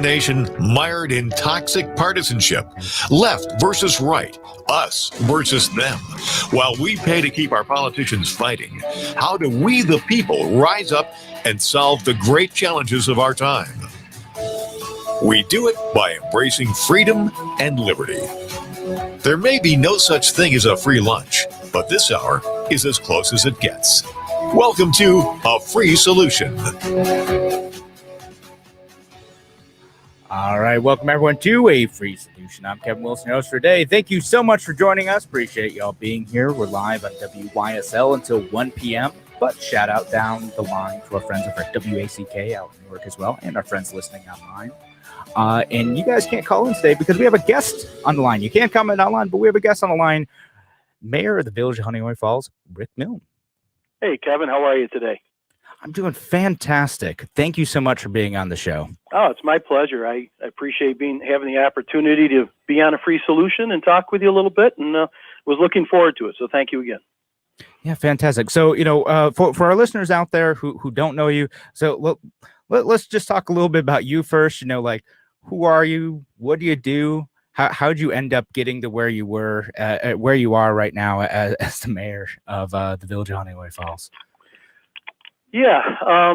Nation mired in toxic partisanship, left versus right, us versus them. While we pay to keep our politicians fighting, how do we, the people, rise up and solve the great challenges of our time? We do it by embracing freedom and liberty. There may be no such thing as a free lunch, but this hour is as close as it gets. Welcome to A Free Solution. All right, welcome everyone to A Free Solution. I'm Kevin Wilson, your host for today. Thank you so much for joining us. Appreciate y'all being here. We're live on WYSL until 1 p.m. But shout out down the line to our friends over at WACK out in New York as well, and our friends listening online. And you guys can't call in today because we have a guest on the line. You can't comment online, but we have a guest on the line. Mayor of the Village of Honeoye Falls, Rick Milne. Hey, Kevin, how are you today? I'm doing fantastic. Thank you so much for being on the show. Oh, it's my pleasure. I appreciate having the opportunity to be on A Free Solution and talk with you a little bit, and was looking forward to it. So thank you again. Yeah, fantastic. So, for our listeners out there who don't know you, so let's just talk a little bit about you first. Who are you? What do you do? How'd you end up getting to where you were, where you are right now as the mayor of the Village of Honeoye Falls? Yeah.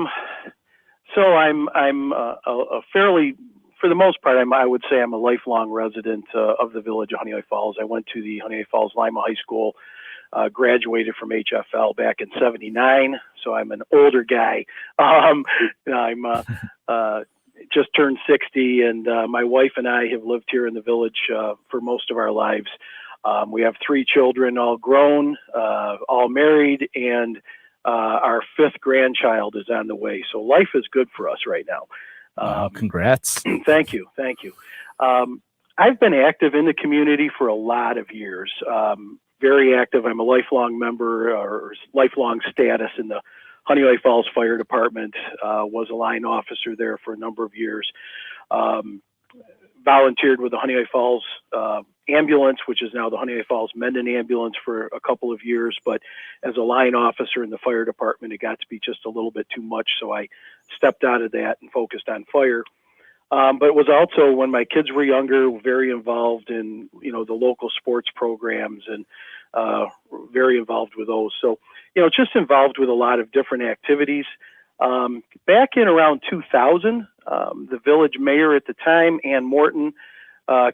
So I'm a fairly, for the most part, I would say I'm a lifelong resident of the Village of Honeoye Falls. I went to the Honeoye Falls Lima High School, graduated from HFL back in '79. So I'm an older guy. I'm just turned 60, and my wife and I have lived here in the village for most of our lives. We have 3 children, all grown, all married, and our 5th grandchild is on the way. So life is good for us right now. Congrats. Thank you. I've been active in the community for a lot of years. Very active. I'm a lifelong member or lifelong status in the Honeoye Falls Fire Department. Was a line officer there for a number of years. Volunteered with the Honeoye Falls ambulance, which is now the Honeoye Falls Milne ambulance, for a couple of years. But as a line officer in the fire department, it got to be just a little bit too much. So I stepped out of that and focused on fire. But it was also, when my kids were younger, very involved in, the local sports programs and very involved with those. So, just involved with a lot of different activities. Back in around 2000, the village mayor at the time, Ann Morton,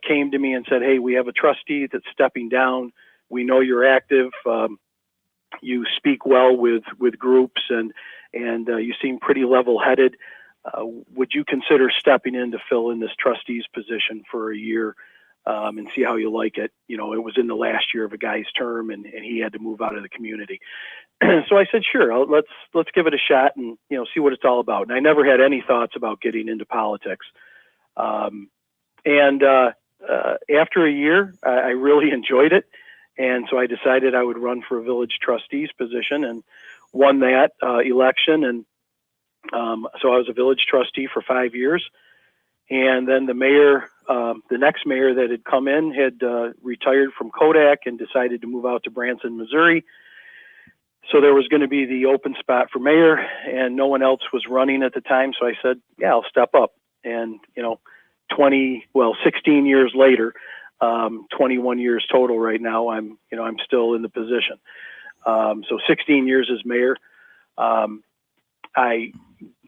came to me and said, "Hey, we have a trustee that's stepping down. We know you're active. You speak well with groups, and you seem pretty level-headed. Would you consider stepping in to fill in this trustee's position for a year and see how you like it?" It was in the last year of a guy's term, and he had to move out of the community. So I said, "Sure, let's give it a shot and see what it's all about." And I never had any thoughts about getting into politics. After a year, I really enjoyed it. And so I decided I would run for a village trustee's position and won that election. And so I was a village trustee for 5 years. And then the mayor, the next mayor that had come in, had retired from Kodak and decided to move out to Branson, Missouri. So there was going to be the open spot for mayor, and no one else was running at the time. So I said, "Yeah, I'll step up." And 16 years later, 21 years total right now, I'm still in the position. So 16 years as mayor. I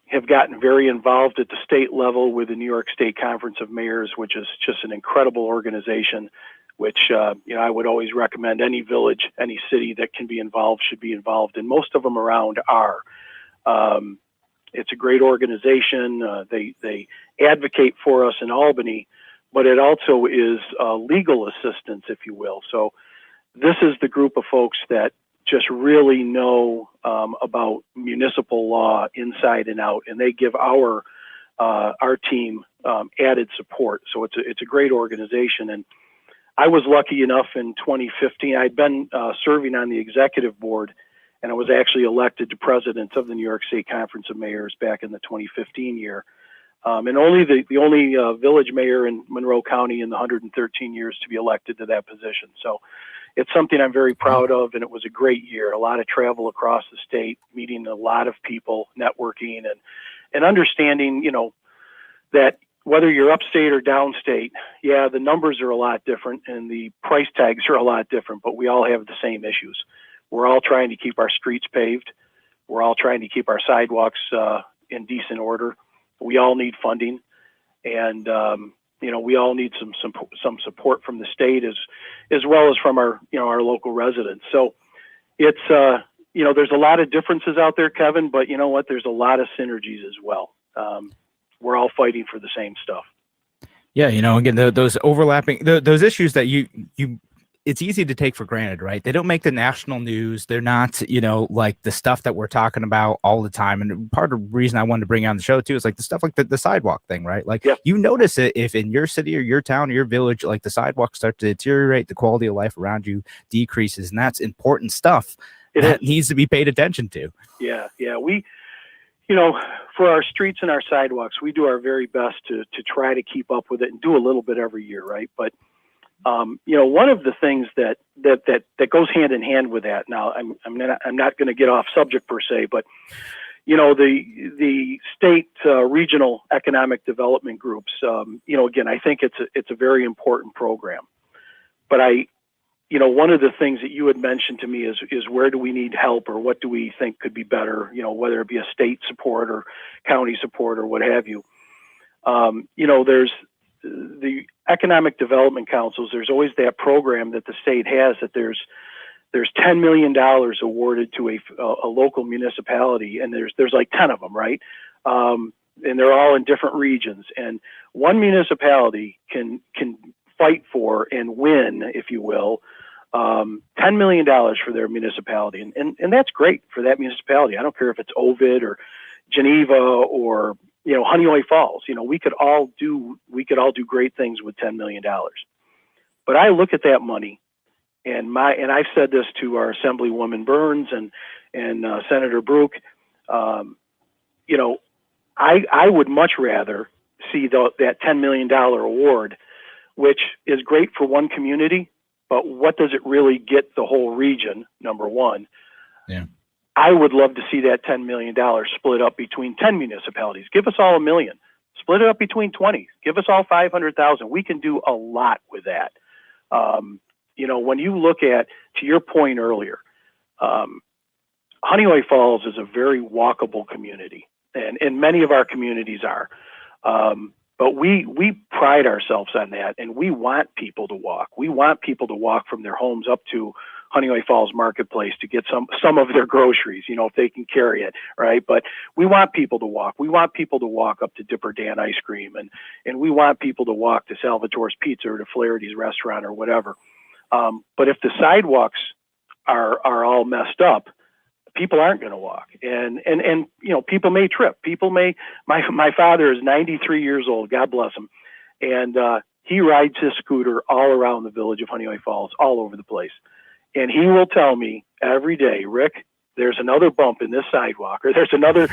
have gotten very involved at the state level with the New York State Conference of Mayors, which is just an incredible organization, which, I would always recommend any village, any city that can be involved should be involved. And most of them around are. It's a great organization. They advocate for us in Albany, but it also is legal assistance, if you will. So this is the group of folks that just really know about municipal law inside and out, and they give our team added support. So it's a great organization. And I was lucky enough in 2015. I'd been serving on the executive board, and I was actually elected to president of the New York State Conference of Mayors back in the 2015 year. And only the only village mayor in Monroe County in the 113 years to be elected to that position. So it's something I'm very proud of, and it was a great year. A lot of travel across the state, meeting a lot of people, networking, and understanding, that whether you're upstate or downstate, yeah, the numbers are a lot different and the price tags are a lot different, but we all have the same issues. We're all trying to keep our streets paved. We're all trying to keep our sidewalks in decent order. We all need funding, and we all need some support from the state as well as from our our local residents. So it's there's a lot of differences out there, Kevin, but you know what? There's a lot of synergies as well. We're all fighting for the same stuff. Yeah, again, those overlapping those issues that you it's easy to take for granted, right? They don't make the national news. They're not, like the stuff that we're talking about all the time. And part of the reason I wanted to bring on the show too is like the stuff like the sidewalk thing, right? Like you notice it if in your city or your town or your village, like the sidewalks start to deteriorate, the quality of life around you decreases, and that's important stuff that needs to be paid attention to. Yeah. We, for our streets and our sidewalks, we do our very best to try to keep up with it and do a little bit every year, right? But one of the things that goes hand in hand with that. Now, I'm not going to get off subject per se, but the state regional economic development groups. Again, I think it's a very important program. But one of the things that you had mentioned to me is where do we need help or what do we think could be better? Whether it be a state support or county support or what have you. There's the economic development councils. There's always that program that the state has that there's $10 million awarded to a local municipality, and there's like 10 of them, right? And they're all in different regions, and one municipality can fight for and win, if you will, $10 million for their municipality, and that's great for that municipality. I don't care if it's Ovid or Geneva or Honeoye Falls. We could all do great things with $10 million. But I look at that money, and I've said this to our Assemblywoman Burns and Senator Brook. I would much rather see that $10 million award, which is great for one community, but what does it really get the whole region? Number one. Yeah. I would love to see that $10 million split up between 10 municipalities. Give us all $1 million. Split it up between 20. Give us all 500,000. We can do a lot with that. When you look at, to your point earlier, Honeoye Falls is a very walkable community, and many of our communities are. But we pride ourselves on that, and we want people to walk. We want people to walk from their homes up to Honeoye Falls Marketplace to get some of their groceries, if they can carry it, right? But we want people to walk. We want people to walk up to Dipper Dan Ice Cream, and we want people to walk to Salvatore's Pizza or to Flaherty's Restaurant or whatever. But if the sidewalks are all messed up, people aren't going to walk, and people may trip. People may. My father is 93 years old. God bless him, and he rides his scooter all around the village of Honeoye Falls, all over the place. And he will tell me every day, Rick, there's another bump in this sidewalk, or there's another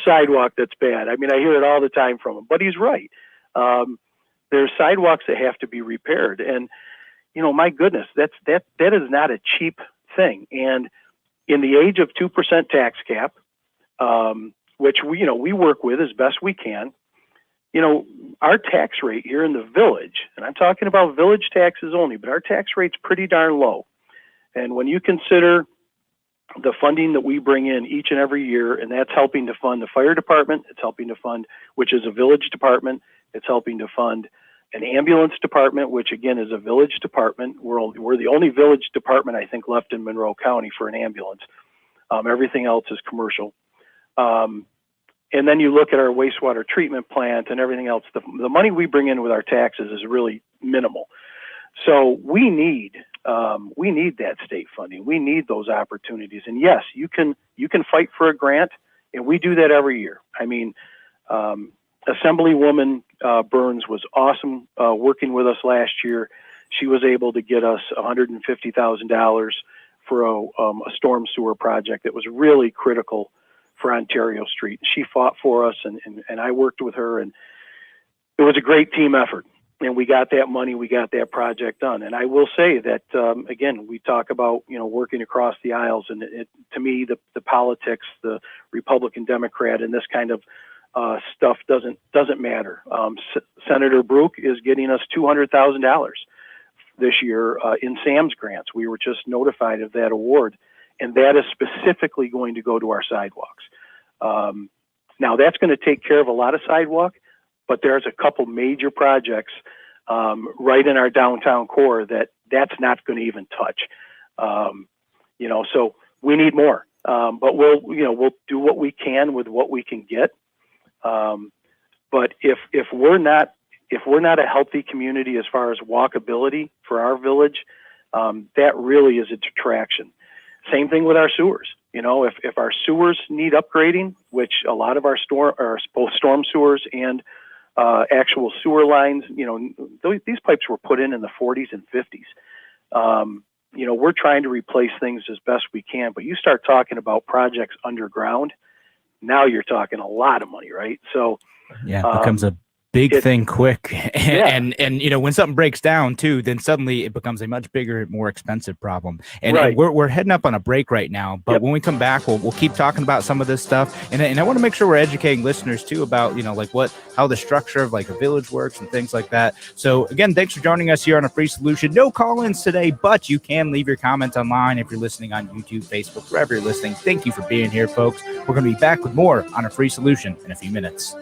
sidewalk that's bad. I mean, I hear it all the time from him, but he's right. There's sidewalks that have to be repaired, and my goodness, that is not a cheap thing. And in the age of 2% tax cap, which we work with as best we can, our tax rate here in the village, and I'm talking about village taxes only, but our tax rate's pretty darn low. And when you consider the funding that we bring in each and every year, and that's helping to fund the fire department, it's helping to fund, which is a village department, it's helping to fund an ambulance department, which again is a village department. We're the only village department, I think, left in Monroe County for an ambulance. Everything else is commercial. And then you look at our wastewater treatment plant and everything else. The money we bring in with our taxes is really minimal. So we need that state funding. We need those opportunities. And yes, you can fight for a grant, and we do that every year. I mean, Assemblywoman Burns was awesome working with us last year. She was able to get us $150,000 for a storm sewer project that was really critical for Ontario Street. She fought for us, and I worked with her, and it was a great team effort. And we got that money, we got that project done. And I will say that, again, we talk about, working across the aisles, and to me, the politics, the Republican, Democrat, and this kind of stuff doesn't matter. Senator Brook is getting us $200,000 this year in SAMS grants. We were just notified of that award, and that is specifically going to go to our sidewalks. Now that's going to take care of a lot of sidewalk, but there's a couple major projects right in our downtown core that's not going to even touch. So we need more, but we'll do what we can with what we can get. But if we're not a healthy community as far as walkability for our village, that really is a detraction. Same thing with our sewers. If our sewers need upgrading, which a lot of our both storm sewers and actual sewer lines, these pipes were put in the 40s and 50s. We're trying to replace things as best we can, but you start talking about projects underground, now you're talking a lot of money, right? So yeah, it becomes a big thing quick. And when something breaks down too, then suddenly it becomes a much bigger, more expensive problem. And we're heading up on a break right now, but when we come back, we'll keep talking about some of this stuff. And I want to make sure we're educating listeners too about, how the structure of like a village works and things like that. So again, thanks for joining us here on A Free Solution. No call-ins today, but you can leave your comments online if you're listening on YouTube, Facebook, wherever you're listening. Thank you for being here, folks. We're going to be back with more on A Free Solution in a few minutes.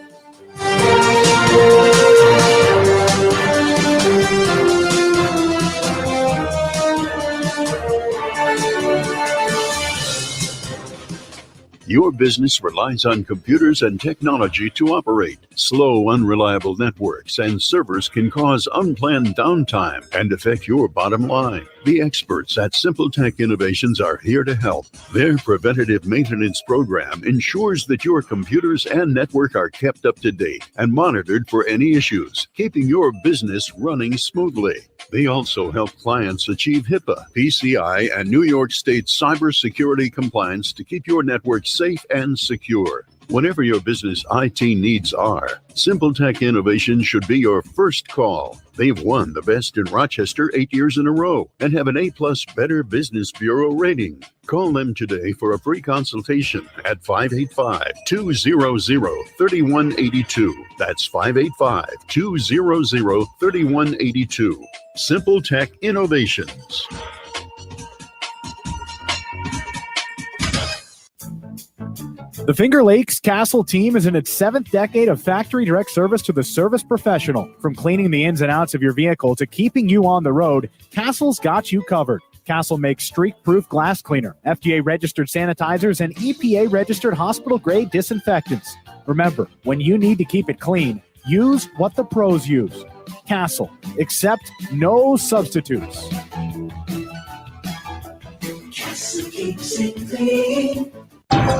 Your business relies on computers and technology to operate. Slow, unreliable networks and servers can cause unplanned downtime and affect your bottom line. The experts at Simple Tech Innovations are here to help. Their preventative maintenance program ensures that your computers and network are kept up to date and monitored for any issues, keeping your business running smoothly. They also help clients achieve HIPAA, PCI, and New York State cybersecurity compliance to keep your network safe and secure. Whatever your business IT needs are, Simple Tech Innovations should be your first call. They've won the Best in Rochester 8 years in a row and have an A+ Better Business Bureau rating. Call them today for a free consultation at 585-200-3182. That's 585-200-3182. Simple Tech Innovations. The Finger Lakes Castle team is in its 7th decade of factory direct service to the service professional. From cleaning the ins and outs of your vehicle to keeping you on the road, Castle's got you covered. Castle makes streak-proof glass cleaner, FDA-registered sanitizers, and EPA-registered hospital-grade disinfectants. Remember, when you need to keep it clean, use what the pros use. Castle. Accept no substitutes. Castle keeps it clean.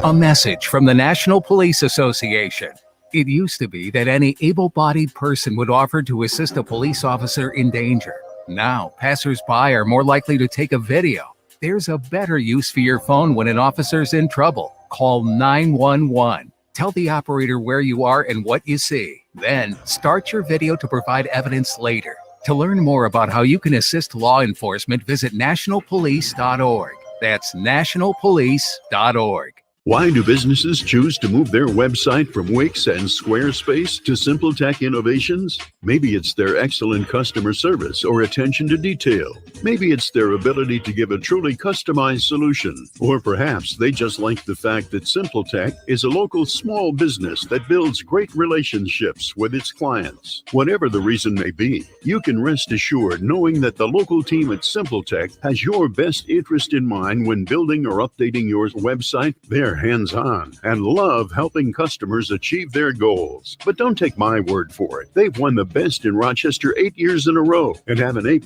A message from the National Police Association. It used to be that any able-bodied person would offer to assist a police officer in danger. Now, passers-by are more likely to take a video. There's a better use for your phone when an officer's in trouble. Call 911. Tell the operator where you are and what you see. Then, start your video to provide evidence later. To learn more about how you can assist law enforcement, visit nationalpolice.org. That's nationalpolice.org. Why do businesses choose to move their website from Wix and Squarespace to Simple Tech Innovations? Maybe it's their excellent customer service or attention to detail. Maybe it's their ability to give a truly customized solution. Or perhaps they just like the fact that Simple Tech is a local small business that builds great relationships with its clients. Whatever the reason may be, you can rest assured knowing that the local team at Simple Tech has your best interest in mind when building or updating your website. They're hands-on and love helping customers achieve their goals. But don't take my word for it. They've won the Best in Rochester 8 years in a row and have an A+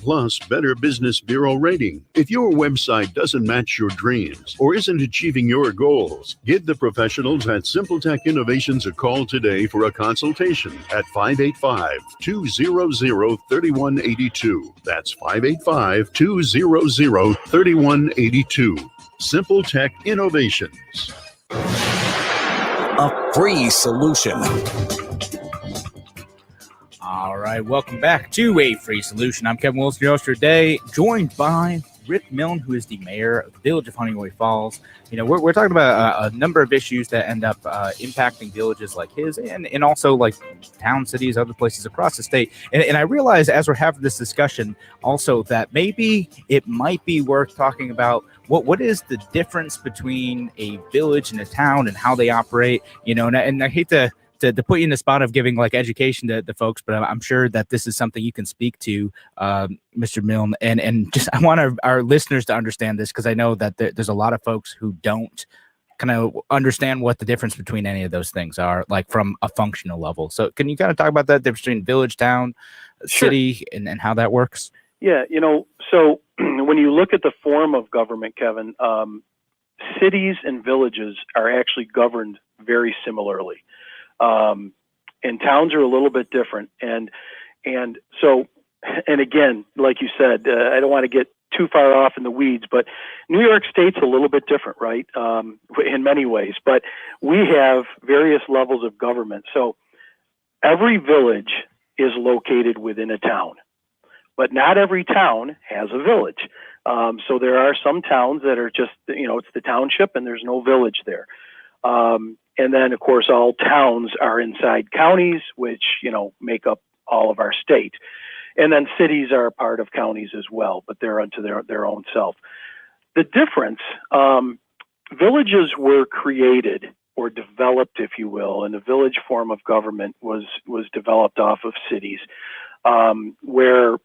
Better Business Bureau rating. If your website doesn't match your dreams or isn't achieving your goals, give the professionals at Simple Tech Innovations a call today for a consultation at 585-200-3182. That's 585-200-3182. Simple Tech Innovations. A free solution. All right, welcome back to A Free Solution. I'm Kevin Wilson, your host today, joined by Rick Milne, who is the mayor of the village of Honeoye Falls. We're talking about a number of issues that end up impacting villages like his and also like town, cities, other places across the state. And I realize as we're having this discussion also that maybe it might be worth talking about what is the difference between a village and a town and how they operate, and I hate to put you in the spot of giving like education to the folks, but I'm sure that this is something you can speak to, Mr. Milne, and just I want our listeners to understand this because I know that there's a lot of folks who don't kind of understand what the difference between any of those things are, like from a functional level. So can you kind of talk about that difference between village, town, city, and how that works? Yeah, so when you look at the form of government, Kevin, cities and villages are actually governed very similarly. And towns are a little bit different. And again, like you said, I don't want to get too far off in the weeds, but New York State's a little bit different, right? In many ways, but we have various levels of government. So every village is located within a town, but not every town has a village. So there are some towns that are just, it's the township and there's no village there. And then, of course, all towns are inside counties, which, make up all of our state. And then cities are a part of counties as well, but they're unto their own self. The difference, villages were created or developed, if you will, and the village form of government was developed off of cities, where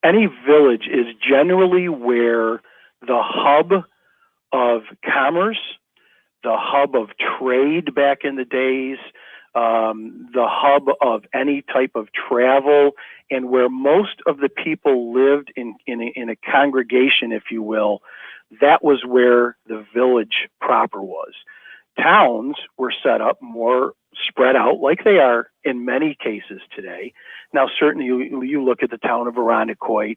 any village is generally where the hub of commerce, the hub of trade back in the days, the hub of any type of travel, and where most of the people lived in a congregation, if you will. That was where the village proper was. Towns were set up more spread out, like they are in many cases today. Now, certainly you look at the town of Honeoye,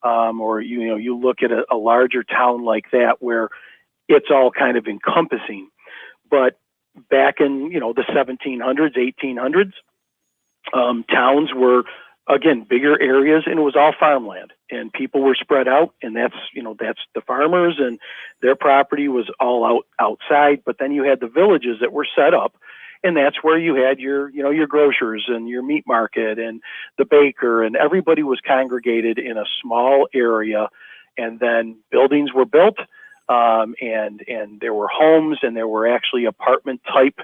or you look at a larger town like that where it's all kind of encompassing. But back in, the 1700s, 1800s, towns were, again, bigger areas, and it was all farmland, and people were spread out, and that's the farmers, and their property was all outside. But then you had the villages that were set up, and that's where you had your grocers and your meat market and the baker, and everybody was congregated in a small area, and then buildings were built. And there were homes, and there were actually apartment type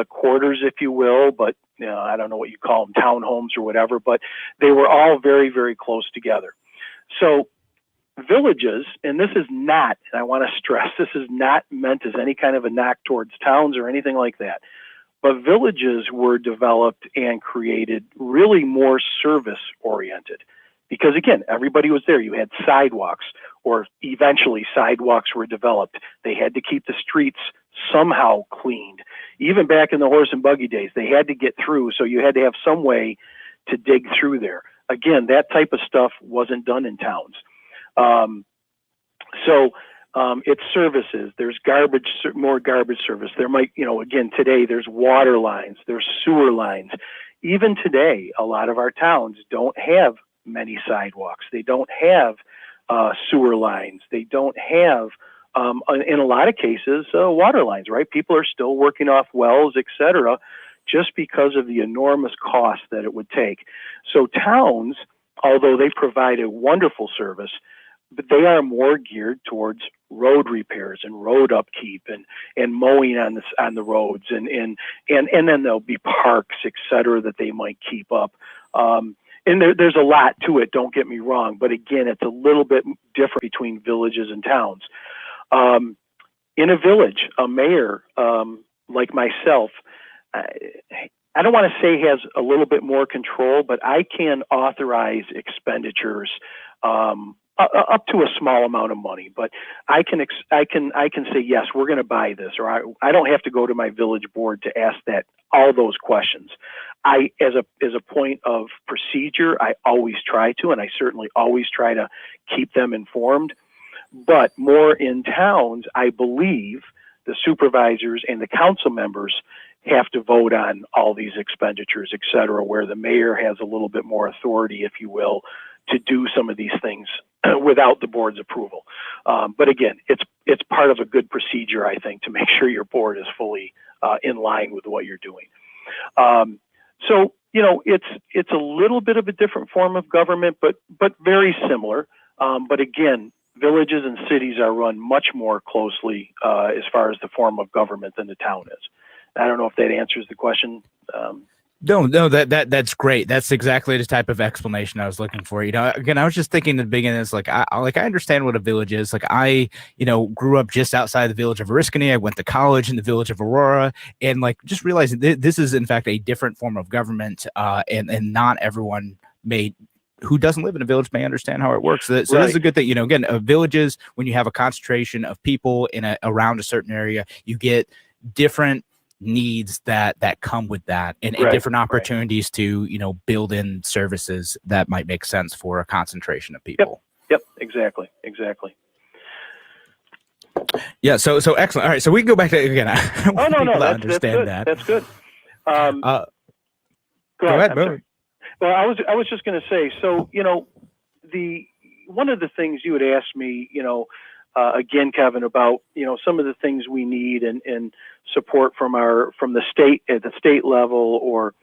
quarters, if you will, but I don't know what you call them, townhomes or whatever, but they were all very, very close together. So villages, and this is not, and I want to stress, this is not meant as any kind of a knock towards towns or anything like that, but villages were developed and created really more service oriented. Because again, everybody was there. You had sidewalks, or eventually sidewalks were developed. They had to keep the streets somehow cleaned. Even back in the horse and buggy days, they had to get through. So you had to have some way to dig through there. Again, that type of stuff wasn't done in towns. It's services. There's more garbage service. There might, again, today there's water lines, there's sewer lines. Even today, a lot of our towns don't have many sidewalks. They don't have sewer lines. They don't have, in a lot of cases, water lines, right? People are still working off wells, etc., just because of the enormous cost that it would take. So towns, although they provide a wonderful service, but they are more geared towards road repairs and road upkeep and mowing on the roads, and then there'll be parks, etc., that they might keep up. And there's a lot to it, don't get me wrong, but again, it's a little bit different between villages and towns. In a village, a mayor like myself, I don't want to say has a little bit more control, but I can authorize expenditures up to a small amount of money. But I can say, yes, we're going to buy this, or I don't have to go to my village board to ask all those questions. As a point of procedure, I always try to, and I certainly always try to keep them informed. But more in towns, I believe the supervisors and the council members have to vote on all these expenditures, et cetera, where the mayor has a little bit more authority, if you will, to do some of these things without the board's approval. But again, it's part of a good procedure, I think, to make sure your board is fully in line with what you're doing. So it's a little bit of a different form of government, but very similar. But again, villages and cities are run much more closely as far as the form of government than the town is. I don't know if that answers the question. No, that's great. That's exactly the type of explanation I was looking for. Again, I was just thinking at the beginning, it's like I understand what a village is. Like I grew up just outside the village of Oriskany. I went to college in the village of Aurora, and like just realizing this is in fact a different form of government, and not everyone who doesn't live in a village may understand how it works. So right. This is a good thing. Again, villages, when you have a concentration of people around a certain area, you get different needs that come with that, and different opportunities to build in services that might make sense for a concentration of people. Yep, exactly. Yeah, so excellent. All right, so we can go back to again. That's good. That's good. Go ahead. Well, I was just going to say, so one of the things you had asked me, again, Kevin, about some of the things we need and support from the state at the state level, or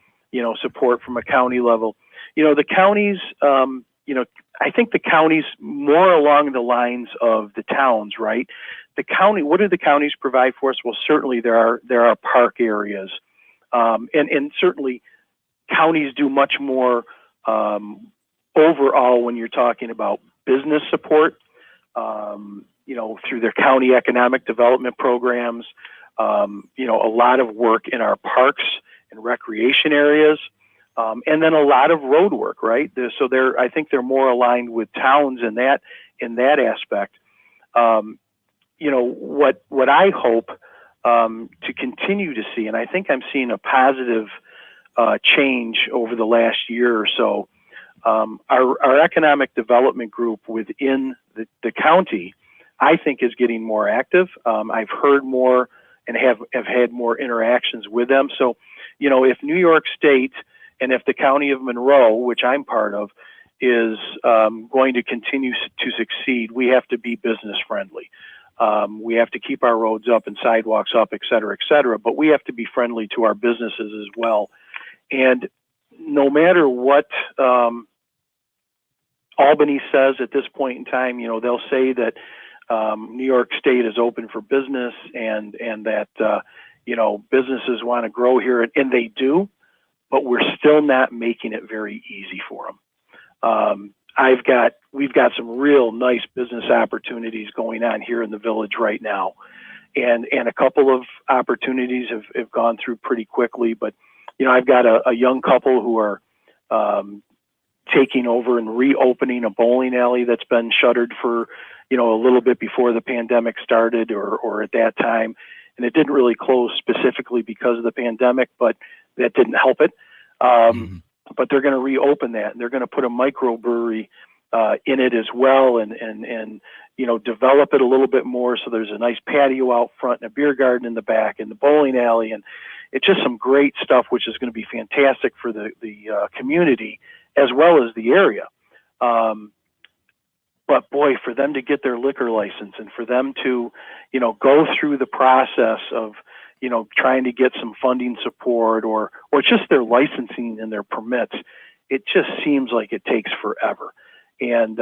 support from a county level. The counties, I think the counties more along the lines of the towns, right? The county, what do the counties provide for us? Well, certainly there are park areas, and certainly counties do much more overall when you're talking about business support. Through their county economic development programs, a lot of work in our parks and recreation areas, and then a lot of road work, right? So I think they're more aligned with towns in that aspect. What I hope to continue to see, and I think I'm seeing a positive change over the last year or so. Our economic development group within the county, I think, is getting more active. I've heard more and have had more interactions with them. So, if New York State and if the County of Monroe, which I'm part of, is going to continue to succeed, we have to be business friendly. We have to keep our roads up and sidewalks up, et cetera, but we have to be friendly to our businesses as well. And no matter what Albany says at this point in time, they'll say that New York State is open for business and that businesses want to grow here, and they do, but we're still not making it very easy for them. We've got some real nice business opportunities going on here in the village right now, and a couple of opportunities have gone through pretty quickly. But I've got a young couple who are taking over and reopening a bowling alley that's been shuttered for a little bit before the pandemic started, or at that time, and it didn't really close specifically because of the pandemic, but that didn't help it. But they're going to reopen that, and they're going to put a microbrewery in it as well, and develop it a little bit more. So there's a nice patio out front and a beer garden in the back and the bowling alley, and it's just some great stuff, which is going to be fantastic for the community as well as the area. But boy, for them to get their liquor license and for them to, go through the process of, trying to get some funding support or just their licensing and their permits, it just seems like it takes forever. And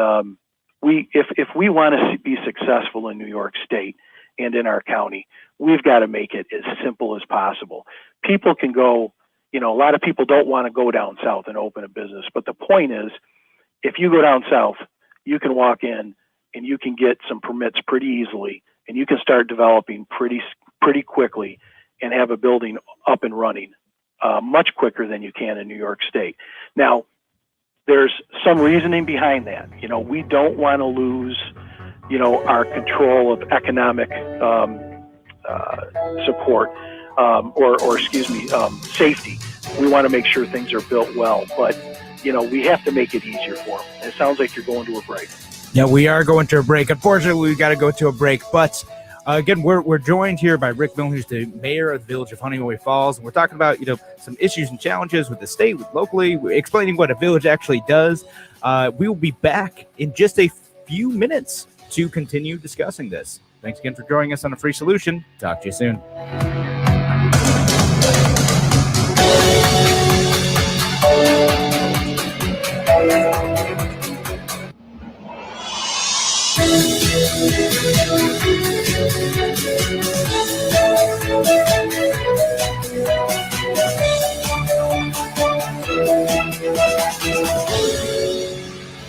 if we want to be successful in New York State and in our county, we've got to make it as simple as possible. People can go, a lot of people don't want to go down south and open a business, but the point is, if you go down south, you can walk in and you can get some permits pretty easily, and you can start developing pretty quickly and have a building up and running much quicker than you can in New York State. Now, there's some reasoning behind that. We don't want to lose, our control of economic support or safety. We want to make sure things are built well, but we have to make it easier for them. It sounds like you're going to a break. Yeah, we are going to a break. Unfortunately, we've got to go to a break, but again, we're joined here by Rick Milne, who's the mayor of the village of Honeoye Falls, and we're talking about some issues and challenges with the state, with locally, explaining what a village actually does. We will be back in just a few minutes to continue discussing this. Thanks again for joining us on A Free Solution. Talk to you soon.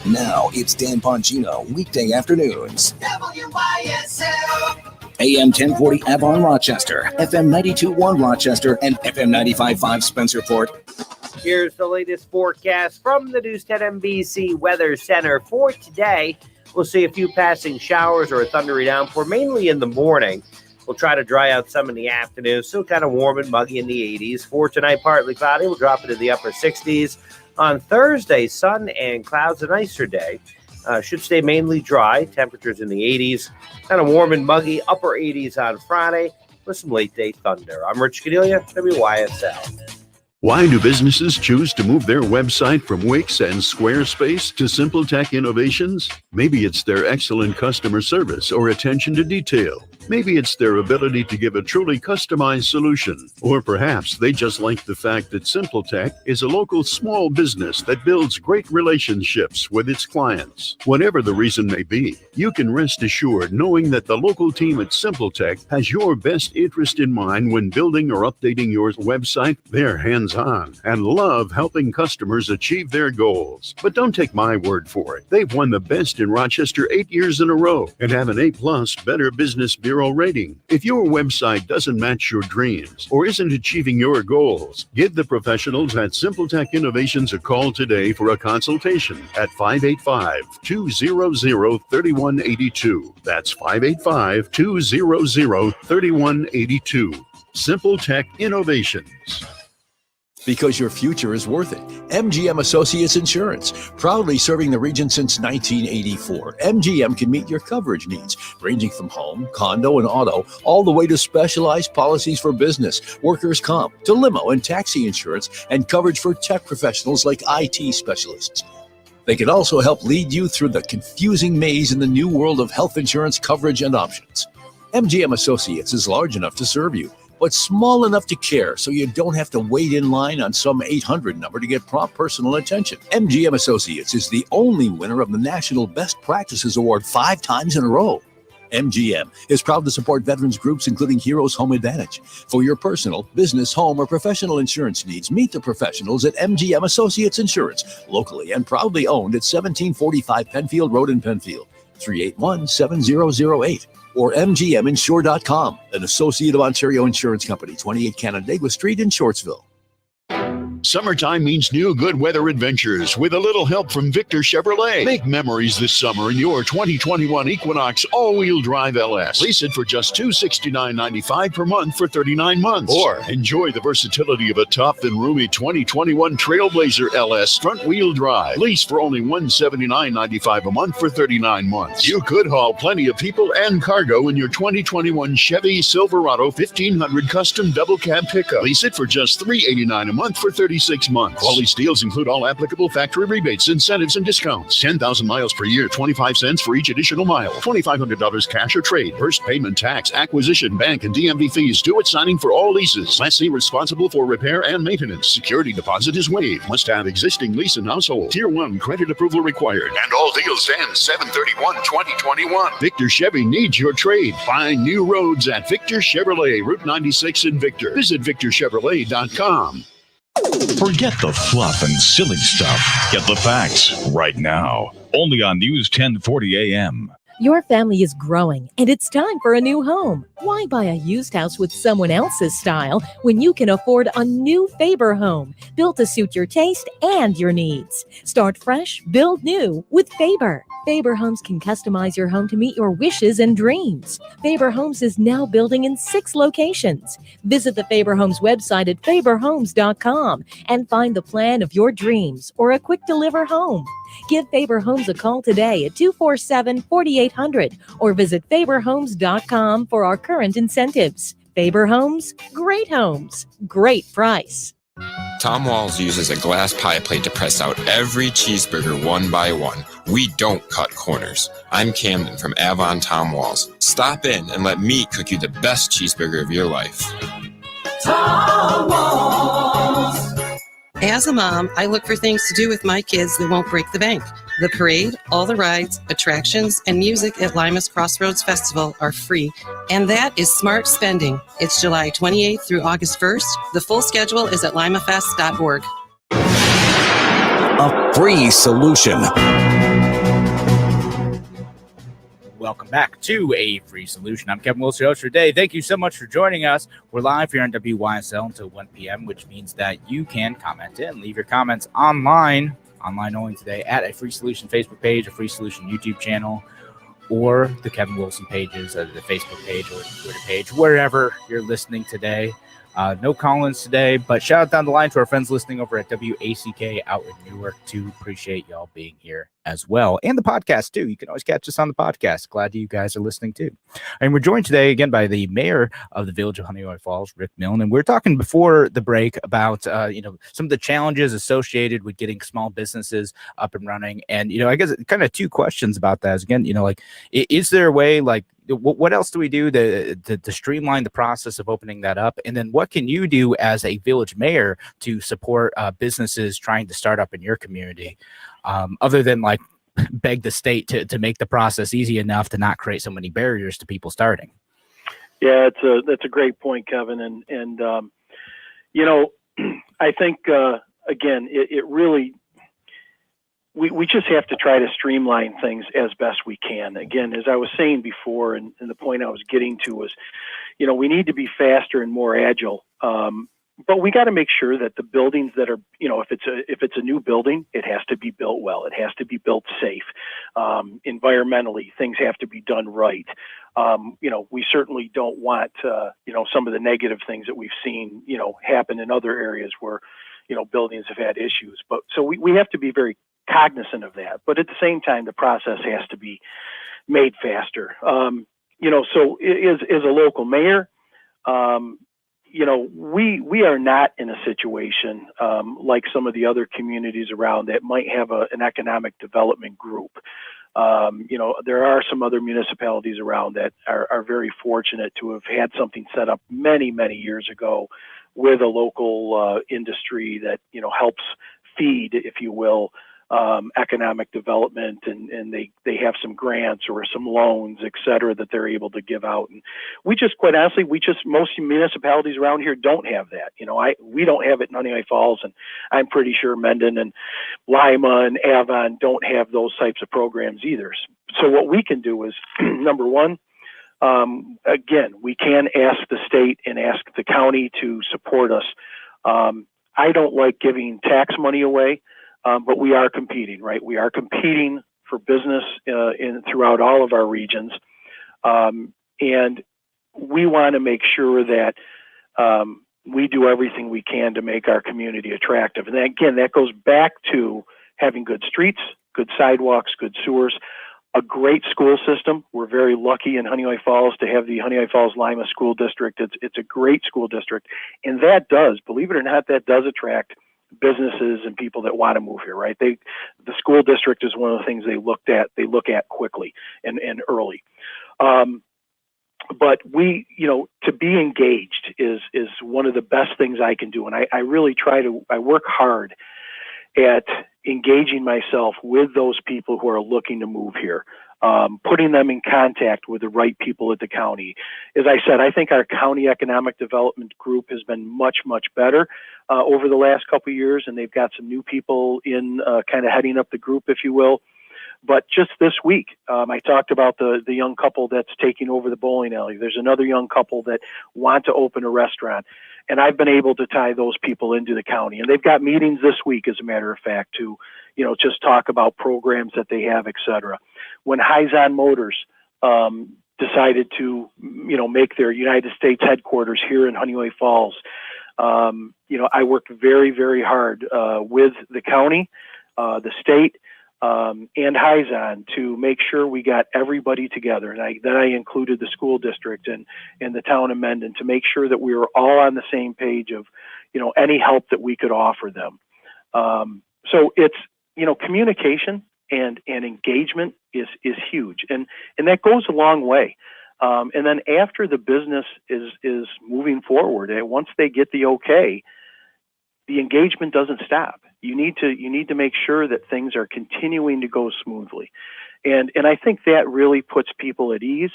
Now it's Dan Bongino, weekday afternoons. WYSL. AM 1040 Avon, Rochester, FM 92.1 Rochester, and FM 95.5 Spencerport. Here's the latest forecast from the News 10 NBC Weather Center for today. We'll see a few passing showers or a thundery downpour, mainly in the morning. We'll try to dry out some in the afternoon. Still kind of warm and muggy in the 80s. For tonight, partly cloudy. We'll drop into the upper 60s. On Thursday, sun and clouds, a nicer day. Should stay mainly dry. Temperatures in the 80s. Kind of warm and muggy, upper 80s on Friday with some late day thunder. I'm Rich Cadelia, WYSL. Why do businesses choose to move their website from Wix and Squarespace to SimpleTech Innovations? Maybe it's their excellent customer service or attention to detail. Maybe it's their ability to give a truly customized solution. Or perhaps they just like the fact that SimpleTech is a local small business that builds great relationships with its clients. Whatever the reason may be, you can rest assured knowing that the local team at SimpleTech has your best interest in mind when building or updating your website. They're hands-on and love helping customers achieve their goals. But don't take my word for it. They've won the best in Rochester 8 years in a row and have an A+ Better Business Bureau rating. If your website doesn't match your dreams or isn't achieving your goals, give the professionals at SimpleTech Innovations a call today for a consultation at 585-200-3182. That's 585-200-3182. SimpleTech Innovations. Because your future is worth it. MGM Associates Insurance, proudly serving the region since 1984. MGM can meet your coverage needs, ranging from home, condo, and auto, all the way to specialized policies for business, workers' comp, to limo and taxi insurance, and coverage for tech professionals like IT specialists. They can also help lead you through the confusing maze in the new world of health insurance coverage and options. MGM Associates is large enough to serve you, but small enough to care, so you don't have to wait in line on some 800 number to get prompt personal attention. MGM Associates is the only winner of the National Best Practices Award 5 times in a row. MGM is proud to support veterans groups, including Heroes Home Advantage. For your personal, business, home, or professional insurance needs, meet the professionals at MGM Associates Insurance, locally and proudly owned at 1745 Penfield Road in Penfield, 381-7008. Or mgminsure.com, an associate of Ontario Insurance Company, 28 Canandaigua Street in Shortsville. Summertime means new good weather adventures with a little help from Victor Chevrolet. Make memories this summer in your 2021 Equinox all-wheel drive LS. Lease it for just $269.95 per month for 39 months. Or enjoy the versatility of a tough and roomy 2021 Trailblazer LS front-wheel drive. Lease for only $179.95 a month for 39 months. You could haul plenty of people and cargo in your 2021 Chevy Silverado 1500 custom double cab pickup. Lease it for just $389 a month for 36 months. All these deals include all applicable factory rebates, incentives, and discounts. 10,000 miles per year, 25 cents for each additional mile. $2,500 cash or trade. First payment, tax, acquisition, bank, and DMV fees due at signing for all leases. Lessee responsible for repair and maintenance. Security deposit is waived. Must have existing lease and household. Tier 1 credit approval required. And all deals end 7/31/2021. Victor Chevy needs your trade. Find new roads at Victor Chevrolet, Route 96 in Victor. Visit victorchevrolet.com. Forget the fluff and silly stuff. Get the facts right now. Only on News 1040 AM. Your family is growing, and it's time for a new home. Why buy a used house with someone else's style when you can afford a new Faber home, built to suit your taste and your needs? Start fresh, build new with Faber. Faber Homes can customize your home to meet your wishes and dreams. Faber Homes is now building in 6 locations. Visit the Faber Homes website at faberhomes.com and find the plan of your dreams or a quick deliver home. Give Faber Homes a call today at 247-4800 or visit faberhomes.com for our current incentives. Faber Homes, great price. Tom Walls uses a glass pie plate to press out every cheeseburger one by one. We don't cut corners. I'm Camden from Avon Tom Walls. Stop in and let me cook you the best cheeseburger of your life. Tom Walls. As a mom, I look for things to do with my kids that won't break the bank. The parade, all the rides, attractions, and music at Lima's Crossroads Festival are free, and that is smart spending. It's July 28th through August 1st. The full schedule is at limafest.org. A free solution. Welcome back to A Free Solution. I'm Kevin Wilson, host for today. Thank you so much for joining us. We're live here on WYSL until 1 p.m., which means that you can comment in. Leave your comments online only today at A Free Solution Facebook page, A Free Solution YouTube channel, or the Kevin Wilson pages, the Facebook page or the Twitter page, wherever you're listening today. No call-ins today, but shout out down the line to our friends listening over at WACK out in Newark too. Appreciate y'all being here as well. And the podcast too. You can always catch us on the podcast. Glad you guys are listening too. And we're joined today again by the mayor of the village of Honeoye Falls, Rick Milne. And we're talking before the break about, some of the challenges associated with getting small businesses up and running. And, I guess kind of two questions about that is, again, is there a way, like, what else do we do to streamline the process of opening that up? And then what can you do as a village mayor to support businesses trying to start up in your community, other than like beg the state to make the process easy enough to not create so many barriers to people starting? Yeah, that's a great point, Kevin. And I think, again, it really, we just have to try to streamline things as best we can. Again, as I was saying before, and the point I was getting to was, we need to be faster and more agile. But we got to make sure that the buildings that are, if it's a new building, it has to be built well. It has to be built safe. Environmentally, things have to be done right. We certainly don't want, some of the negative things that we've seen, happen in other areas where, buildings have had issues. But so we have to be very cognizant of that. But at the same time, the process has to be made faster. So as a local mayor, we are not in a situation like some of the other communities around that might have an economic development group. There are some other municipalities around that are very fortunate to have had something set up many, many years ago with a local industry that, helps feed, if you will, economic development, and they have some grants or some loans, et cetera, that they're able to give out. And we just, quite honestly, most municipalities around here don't have that. We don't have it in Honeoye Falls, and I'm pretty sure Mendon and Lima and Avon don't have those types of programs either. So what we can do is, number one, again, we can ask the state and ask the county to support us. I don't like giving tax money away. But we are competing, right? We are competing for business throughout all of our regions. And we want to make sure that we do everything we can to make our community attractive. And again, that goes back to having good streets, good sidewalks, good sewers, a great school system. We're very lucky in Honeoye Falls to have the Honeoye Falls Lima School District. It's a great school district. And that does, believe it or not, that does attract businesses and people that want to move here, right? The school district is one of the things they look at quickly and early. But to be engaged is one of the best things I can do. And I really I work hard at engaging myself with those people who are looking to move here, putting them in contact with the right people at the county. As I said, I think our county economic development group has been much, much better over the last couple of years, and they've got some new people in kind of heading up the group, if you will. But just this week, I talked about the young couple that's taking over the bowling alley. There's another young couple that want to open a restaurant. And I've been able to tie those people into the county. And they've got meetings this week, as a matter of fact, to, just talk about programs that they have, et cetera. When Hyzon Motors decided to, make their United States headquarters here in Honeoye Falls, I worked very, very hard with the county, the state, and Hyzon to make sure we got everybody together. And then I included the school district and the town of Mendon to make sure that we were all on the same page of, any help that we could offer them. So it's, communication and engagement is huge, and that goes a long way. And then after the business is moving forward, and once they get the okay, the engagement doesn't stop. You need to make sure that things are continuing to go smoothly, and I think that really puts people at ease.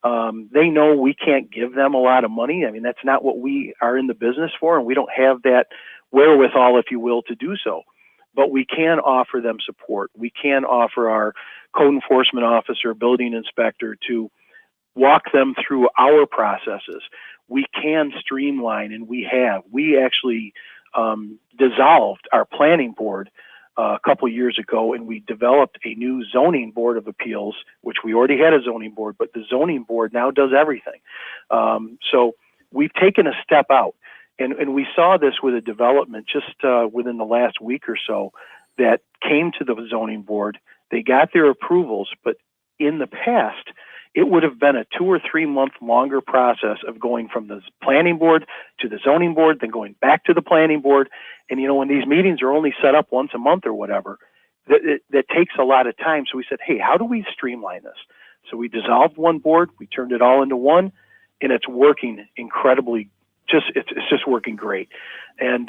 They know we can't give them a lot of money. I mean, that's not what we are in the business for, and we don't have that wherewithal, if you will, to do so. But we can offer them support. We can offer our code enforcement officer, building inspector to walk them through our processes. We can streamline, and we have. We actually dissolved our planning board a couple years ago, and we developed a new zoning board of appeals, which we already had a zoning board, but the zoning board now does everything. So we've taken a step out, and we saw this with a development just within the last week or so that came to the zoning board. They got their approvals, but in the past, it would have been a 2 or 3 month longer process of going from the planning board to the zoning board, then going back to the planning board. And, when these meetings are only set up once a month or whatever, that takes a lot of time. So we said, hey, how do we streamline this? So we dissolved one board, we turned it all into one, and it's working incredibly, it's just working great. And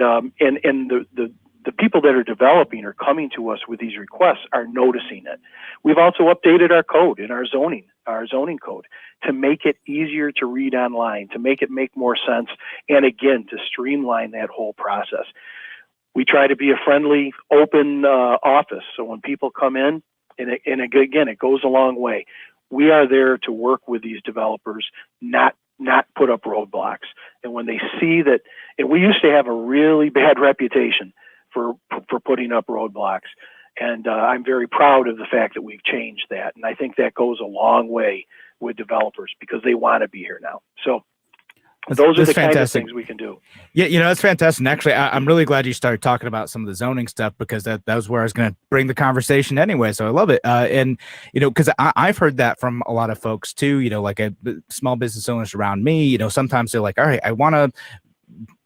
the people that are developing or coming to us with these requests are noticing it. We've also updated our code in our zoning code to make it easier to read online, to make it make more sense, and again, to streamline that whole process. We try to be a friendly, open office. So when people come in, and again, it goes a long way. We are there to work with these developers, not put up roadblocks. And when they see that, and we used to have a really bad reputation for putting up roadblocks. And I'm very proud of the fact that we've changed that. And I think that goes a long way with developers because they want to be here now. So those are the kind of things we can do. Yeah, that's fantastic. And actually, I'm really glad you started talking about some of the zoning stuff because that was where I was going to bring the conversation anyway. So I love it. And, because I've heard that from a lot of folks too, like small business owners around me, sometimes they're like, all right, I want to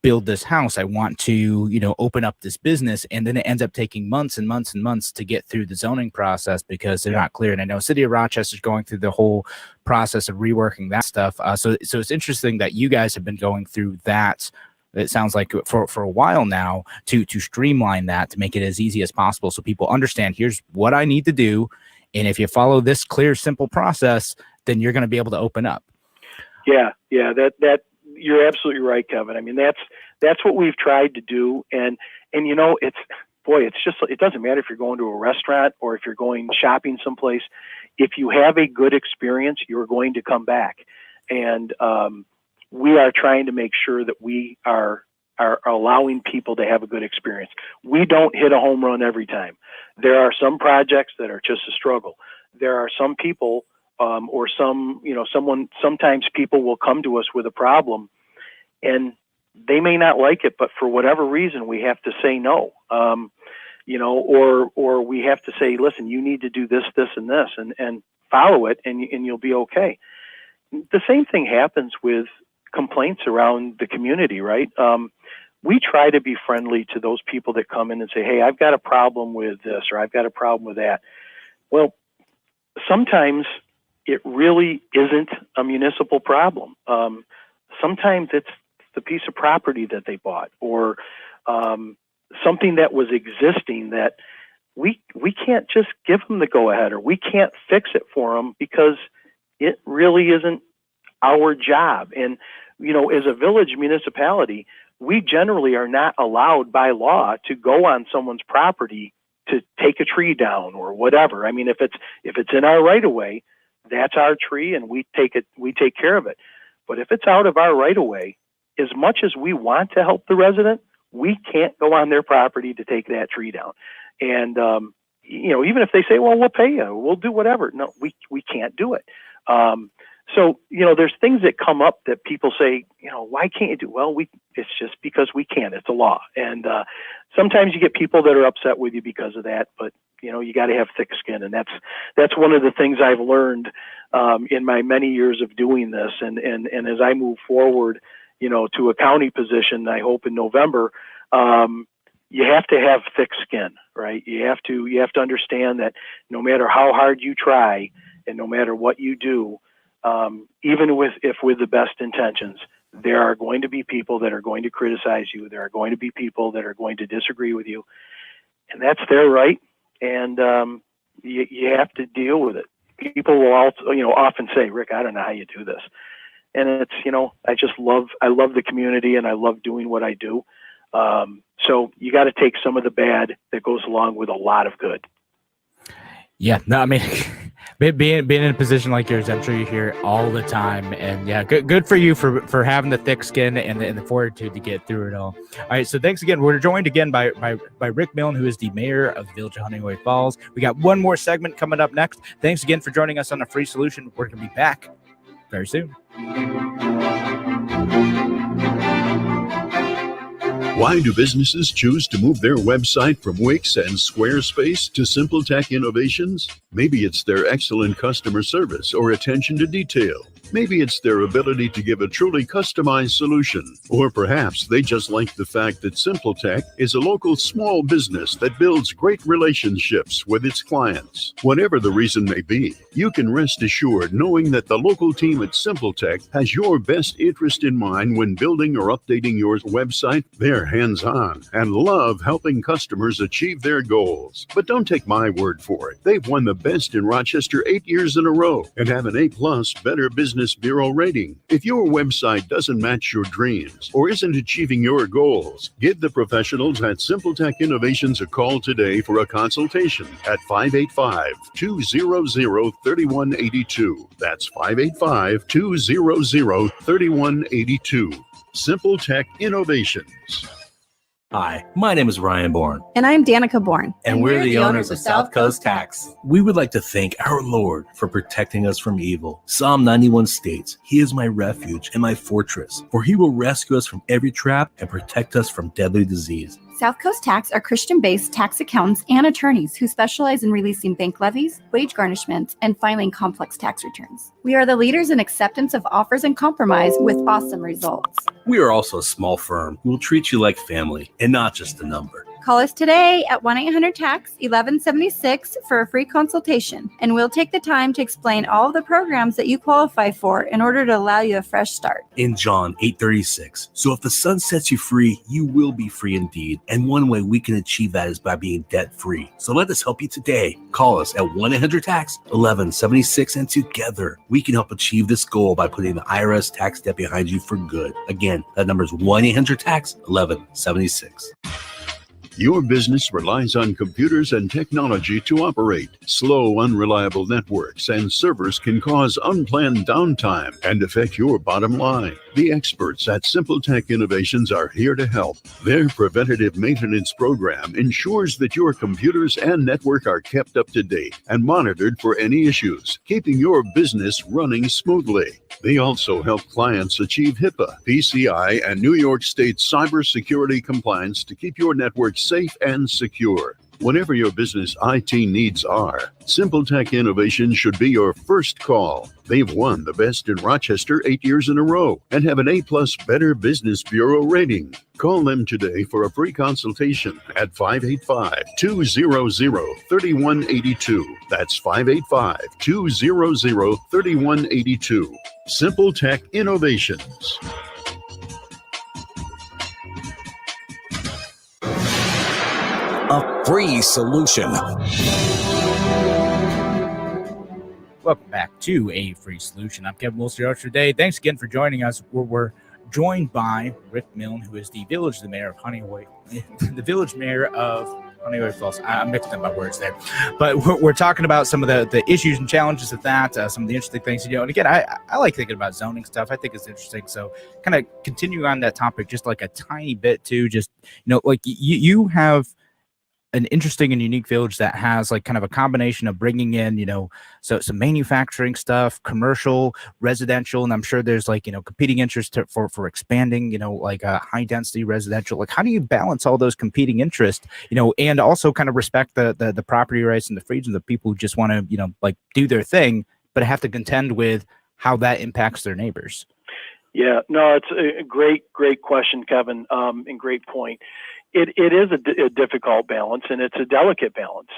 build this house. I want to, open up this business. And then it ends up taking months and months and months to get through the zoning process because they're not clear. And I know City of Rochester is going through the whole process of reworking that stuff. So it's interesting that you guys have been going through that. It sounds like for a while now to streamline that, to make it as easy as possible. So people understand, here's what I need to do. And if you follow this clear, simple process, then you're going to be able to open up. Yeah. That you're absolutely right, Kevin. I mean, that's what we've tried to do. And it doesn't matter if you're going to a restaurant or if you're going shopping someplace. If you have a good experience, you're going to come back. And we are trying to make sure that we are allowing people to have a good experience. We don't hit a home run every time. There are some projects that are just a struggle. There are some people sometimes people will come to us with a problem and they may not like it, but for whatever reason, we have to say no, or we have to say, listen, you need to do this, this, and this, and follow it, and you'll be okay. The same thing happens with complaints around the community, right? We try to be friendly to those people that come in and say, hey, I've got a problem with this, or I've got a problem with that. Well, sometimes it really isn't a municipal problem. Sometimes it's the piece of property that they bought or something that was existing that we can't just give them the go-ahead or we can't fix it for them because it really isn't our job. And, as a village municipality, we generally are not allowed by law to go on someone's property to take a tree down or whatever. I mean, if it's in our right-of-way, that's our tree and we take care of it. But if it's out of our right-of-way, as much as we want to help the resident, we can't go on their property to take that tree down. And, even if they say, well, we'll pay you, we'll do whatever. No, we can't do it. So, there's things that come up that people say, why can't you do? Well, it's just because we can't. It's a law. And sometimes you get people that are upset with you because of that, but you got to have thick skin. And that's one of the things I've learned in my many years of doing this. And as I move forward, to a county position, I hope in November, you have to have thick skin, right? You have to understand that no matter how hard you try and no matter what you do, even with the best intentions, there are going to be people that are going to criticize you. There are going to be people that are going to disagree with you, and that's their right. And you have to deal with it. People will also, often say, "Rick, I don't know how you do this," and it's, I love the community and I love doing what I do. So you got to take some of the bad that goes along with a lot of good. Yeah, no, I mean, being in a position like yours, I'm sure you hear it all the time, and yeah, good for you for having the thick skin and the fortitude to get through it all. All right, so thanks again. We're joined again by Rick Milne, who is the mayor of the Village of Honeoye Falls. We got one more segment coming up next. Thanks again for joining us on A Free Solution. We're going to be back very soon. Why do businesses choose to move their website from Wix and Squarespace to SimpleTech Innovations? Maybe it's their excellent customer service or attention to detail. Maybe it's their ability to give a truly customized solution. Or perhaps they just like the fact that SimpleTech is a local small business that builds great relationships with its clients. Whatever the reason may be, you can rest assured knowing that the local team at SimpleTech has your best interest in mind when building or updating your website. They're hands-on and love helping customers achieve their goals. But don't take my word for it. They've won the best in Rochester 8 years in a row and have an A+ Better Business Bureau rating. If your website doesn't match your dreams or isn't achieving your goals, give the professionals at SimpleTech Innovations a call today for a consultation at 585-200-3182. That's 585-200-3182. SimpleTech Innovations. Hi, my name is Ryan Bourne. And I'm Danica Bourne. And we're the owners of South Coast Tax. We would like to thank our Lord for protecting us from evil. Psalm 91 states, "He is my refuge and my fortress, for he will rescue us from every trap and protect us from deadly disease." South Coast Tax are Christian-based tax accountants and attorneys who specialize in releasing bank levies, wage garnishments, and filing complex tax returns. We are the leaders in acceptance of offers and compromise with awesome results. We are also a small firm who will treat you like family and not just a number. Call us today at 1-800-TAX-1176 for a free consultation, and we'll take the time to explain all of the programs that you qualify for in order to allow you a fresh start. In John 8:36, so if the Son sets you free, you will be free indeed. And one way we can achieve that is by being debt-free. So let us help you today. Call us at 1-800-TAX-1176, and together we can help achieve this goal by putting the IRS tax debt behind you for good. Again, that number is 1-800-TAX-1176. Your business relies on computers and technology to operate. Slow, unreliable networks and servers can cause unplanned downtime and affect your bottom line. The experts at SimpleTech Innovations are here to help. Their preventative maintenance program ensures that your computers and network are kept up to date and monitored for any issues, keeping your business running smoothly. They also help clients achieve HIPAA, PCI, and New York State cybersecurity compliance to keep your network safe and secure. Whatever your business IT needs are, SimpleTech Innovations should be your first call. They've won the best in Rochester 8 years in a row and have an A+ Better Business Bureau rating. Call them today for a free consultation at 585-200-3182. That's 585-200-3182. SimpleTech Innovations. A free solution. Welcome back to A Free Solution. I'm Kevin Wilson, your host today. Thanks again for joining us. We're joined by Rick Milne, who is the mayor of Honeoye, the village mayor of Honeoye Falls. I'm mixing up my words there, but we're talking about some of the issues and challenges of that, some of the interesting things you do. And again, I like thinking about zoning stuff. I think it's interesting. So kind of continuing on that topic, just like a tiny bit too, just, like you have an interesting and unique village that has like kind of a combination of bringing in, so some manufacturing stuff, commercial, residential, and I'm sure there's like, competing interests for expanding, like high density residential. Like, how do you balance all those competing interests, and also kind of respect the property rights and the freedoms of people who just want to, like do their thing, but have to contend with how that impacts their neighbors? Yeah, no, it's a great question, Kevin, and great point. it is a difficult balance, and it's a delicate balance.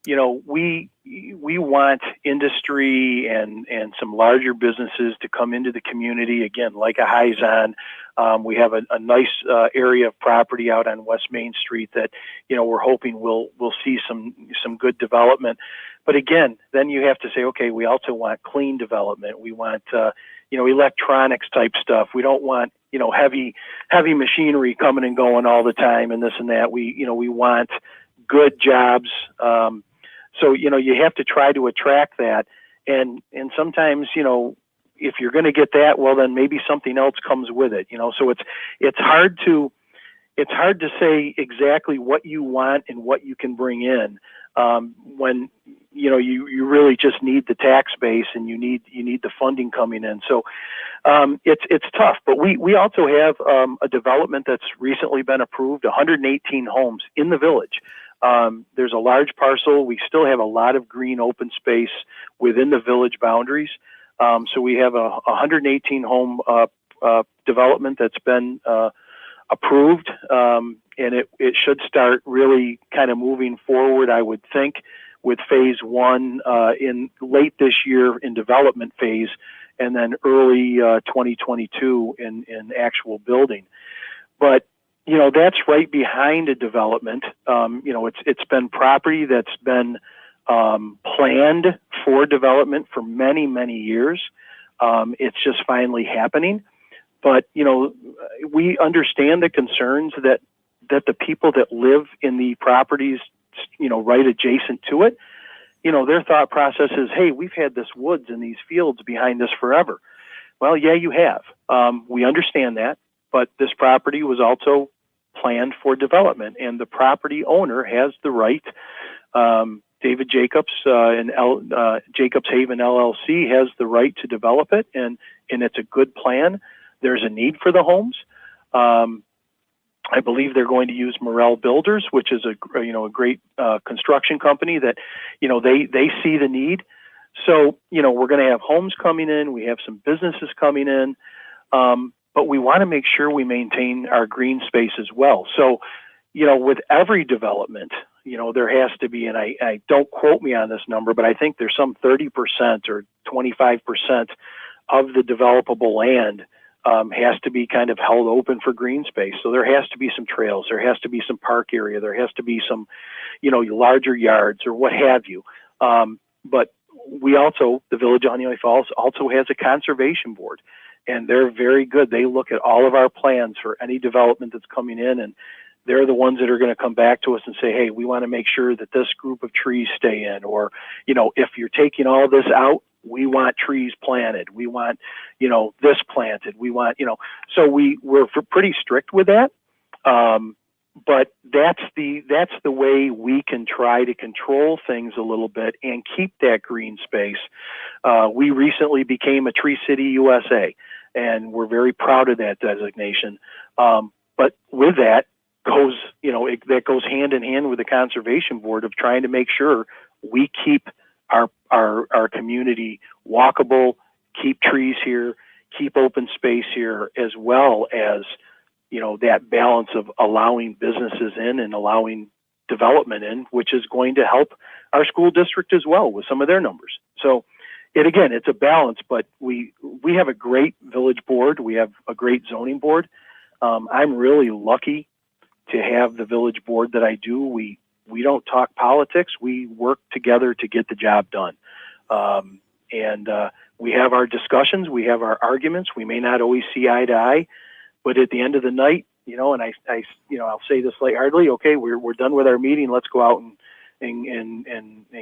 We want industry and some larger businesses to come into the community, again, like a Hyzon. We have a nice area of property out on West Main Street that, we're hoping we'll see some good development. But again, then you have to say, okay, we also want clean development. We want, electronics type stuff. We don't want, heavy machinery coming and going all the time and this and that. We want good jobs. So, you have to try to attract that. And sometimes, if you're going to get that, well, then maybe something else comes with it, so it's hard to say exactly what you want and what you can bring in, when, you really just need the tax base and you need the funding coming in. So, it's tough, but we also have, a development that's recently been approved, 118 homes in the village. There's a large parcel. We still have a lot of green open space within the village boundaries. So we have a 118 home development that's been approved, and it should start really kind of moving forward, I would think, with phase one in late this year in development phase, and then early 2022 in actual building. But that's right behind a development. It's been property that's been planned for development for many, many years. It's just finally happening. But, we understand the concerns that the people that live in the properties, right adjacent to it, their thought process is, hey, we've had this woods and these fields behind us forever. Well, yeah, you have. We understand that. But this property was also planned for development, and the property owner has the right. David Jacobs and Jacobs Haven LLC has the right to develop it, and it's a good plan. There's a need for the homes. I believe they're going to use Morel Builders, which is a great construction company that they see the need. So we're going to have homes coming in. We have some businesses coming in. But we want to make sure we maintain our green space as well. So, with every development, there has to be, and I don't quote me on this number, but I think there's some 30% or 25% of the developable land has to be kind of held open for green space. So there has to be some trails, there has to be some park area, there has to be some, larger yards or what have you. But we also, the Village of Honeoye Falls also has a conservation board. And they're very good. They look at all of our plans for any development that's coming in, and they're the ones that are going to come back to us and say, hey, we want to make sure that this group of trees stay in, or, if you're taking all this out, we want trees planted. We want, this planted. We want, so we're pretty strict with that. But that's the way we can try to control things a little bit and keep that green space. We recently became a Tree City USA, and we're very proud of that designation. But with that goes, that goes hand in hand with the conservation board of trying to make sure we keep our community walkable, keep trees here, keep open space here, as well as that balance of allowing businesses in and allowing development in, which is going to help our school district as well with some of their numbers. So it's a balance, but we have a great village board. We have a great zoning board. I'm really lucky to have the village board that I do. We don't talk politics. We work together to get the job done. And we have our discussions. We have our arguments. We may not always see eye to eye, but at the end of the night, and I'll say this lightheartedly, okay, we're done with our meeting. Let's go out and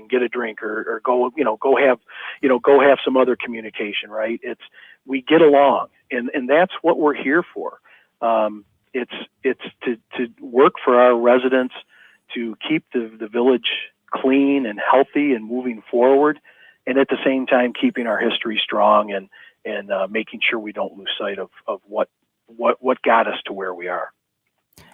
get a drink or go have some other communication, right? We get along, and that's what we're here for. It's to work for our residents, to keep the village clean and healthy and moving forward, and at the same time keeping our history strong and making sure we don't lose sight of what got us to where we are.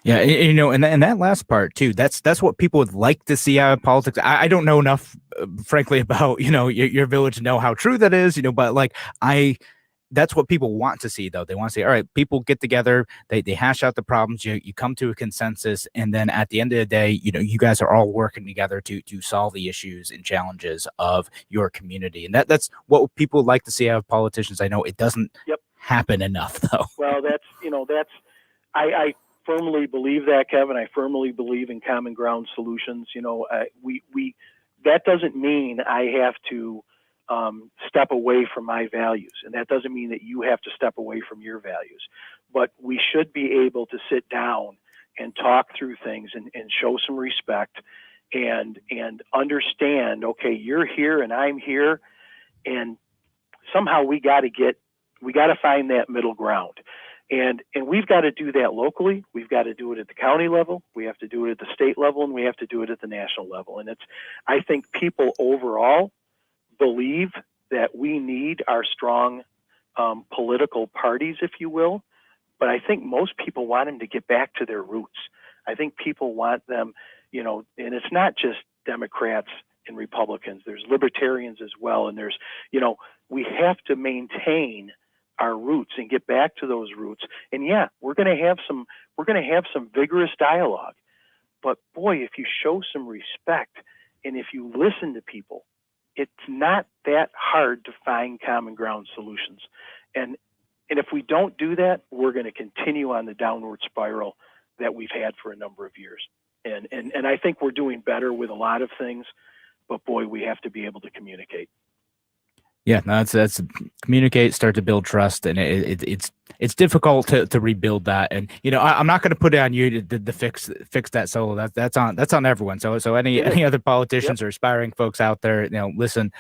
Yeah, and that last part too. That's what people would like to see out of politics. I don't know enough, frankly, about your village to know how true that is. But like that's what people want to see, though. They want to say, all right, people get together, they hash out the problems, you come to a consensus, and then at the end of the day, you guys are all working together to solve the issues and challenges of your community. And that's what people like to see out of politicians. I know it doesn't happen enough, though. Well, I firmly believe that, Kevin. I firmly believe in common ground solutions. That doesn't mean I have to step away from my values, and that doesn't mean that you have to step away from your values. But we should be able to sit down and talk through things and show some respect and understand. Okay, you're here and I'm here, and somehow we got to find that middle ground. And we've got to do that locally. We've got to do it at the county level. We have to do it at the state level, and we have to do it at the national level. And I think people overall believe that we need our strong political parties, if you will. But I think most people want them to get back to their roots. I think people want them, and it's not just Democrats and Republicans. There's libertarians as well. And there's, we have to maintain our roots and get back to those roots. And yeah, we're going to have some vigorous dialogue, but boy, if you show some respect and if you listen to people, it's not that hard to find common ground solutions. And if we don't do that, we're going to continue on the downward spiral that we've had for a number of years. And I think we're doing better with a lot of things, but boy, we have to be able to communicate. Yeah, no, that's communicate, start to build trust, and it's difficult to rebuild that. And I'm not going to put it on you to fix that solo. That's on everyone. So any other politicians or aspiring folks out there, listen,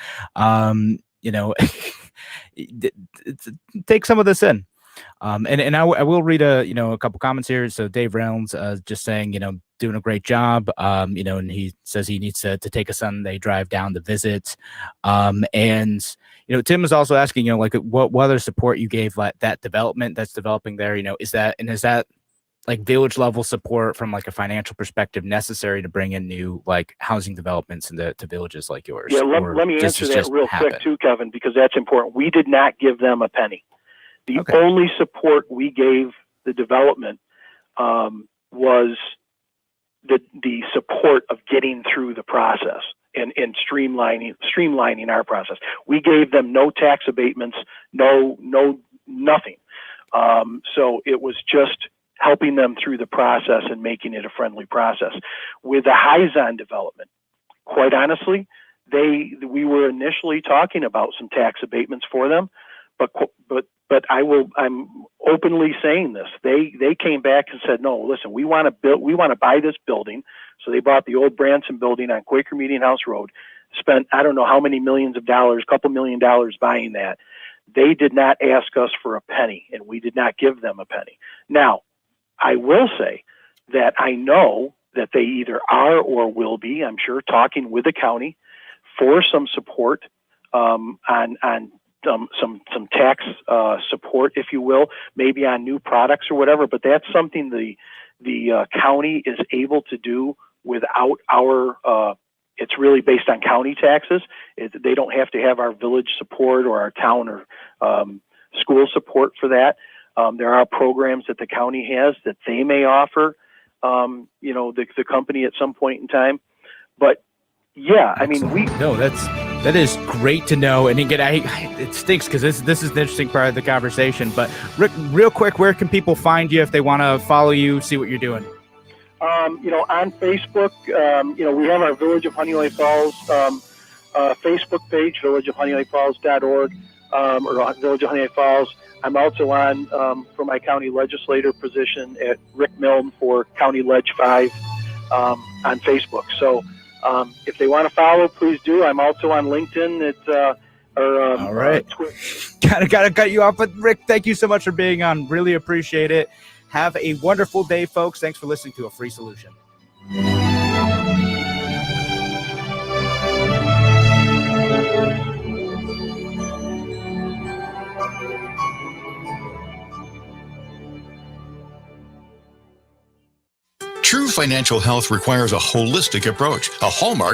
take some of this in. And I will read a couple comments here. So Dave Reynolds just saying, doing a great job. And he says he needs to take a Sunday drive down to visit. And Tim is also asking, what other support you gave that development that's developing there. Is that like village level support from like a financial perspective necessary to bring in new like housing developments into villages like yours? Yeah, let me answer that real quick too, Kevin, because that's important. We did not give them a penny. The only support we gave the development was the support of getting through the process and streamlining our process. We gave them no tax abatements, nothing. So it was just helping them through the process and making it a friendly process. With the Hyzon development, quite honestly, we were initially talking about some tax abatements for them, but I'm openly saying this. They came back and said, no, listen, we want to buy this building. So they bought the old Branson building on Quaker Meeting House Road, spent I don't know how many millions of dollars, couple $1 million buying that. They did not ask us for a penny, and we did not give them a penny. Now, I will say that I know that they either are or will be, I'm sure, talking with the county for some support on some tax support, if you will, maybe on new products or whatever. But that's something the county is able to do without our. It's really based on county taxes. They don't have to have our village support or our town or school support for that. There are programs that the county has that they may offer, the company at some point in time. But yeah, I mean, that is great to know. And again, it stinks because this is the interesting part of the conversation. But Rick, real quick, where can people find you if they want to follow you, see what you're doing? On Facebook, we have our Village of Honeoye Falls Facebook page, villageofhoneoyefalls.org, or Village of Honeoye Falls. I'm also on for my county legislator position at Rick Milne for County Ledge 5 on Facebook. So if they want to follow, please do. I'm also on LinkedIn all right. Twitter. Gotta cut you off, but Rick, thank you so much for being on. Really appreciate it. Have a wonderful day, folks. Thanks for listening to A Free Solution. True financial health requires a holistic approach. A hallmark